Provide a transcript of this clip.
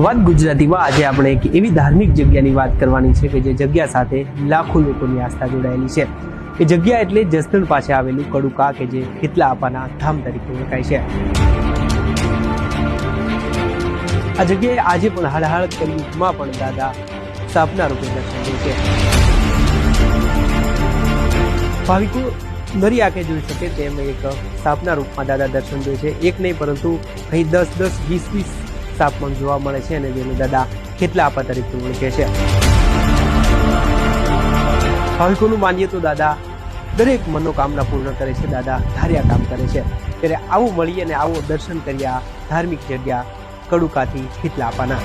વાત ગુજરાતીમાં આજે આપણે એક એવી ધાર્મિક જગ્યાની વાત કરવાની છે કે જે જગ્યા સાથે લાખો લોકોની આસ્થા જોડાયેલી છે। એ જગ્યા એટલે જસદણ પાસે આવેલું કડુકા કે જે ખીતલા આપાના ધામ તરીકે ઓળખાય છે। આ જગ્યાએ આજે પણ હળહળ કલયુગમાં પણ દાદા સાપના રૂપે દર્શન દે છે। ભાવિકો નરી આંખે જોઈ શકે તેમ એક સાપના રૂપમાં દાદા દર્શન દે છે। એક નહીં પરંતુ અહીં 10-10, 20-20 સાપ પણ જોવા મળે છે અને જેને દાદા ખીતલા આપા તરીકે ઓળખે છે। ભાવિકોનું માનીએ તો દાદા દરેક મનોકામના પૂર્ણ કરે છે, દાદા ધાર્યા કામ કરે છે। ત્યારે આવું મળીએ અને આવો દર્શન કર્યા ધાર્મિક જગ્યા કડુકાથી ખીતલા આપાના।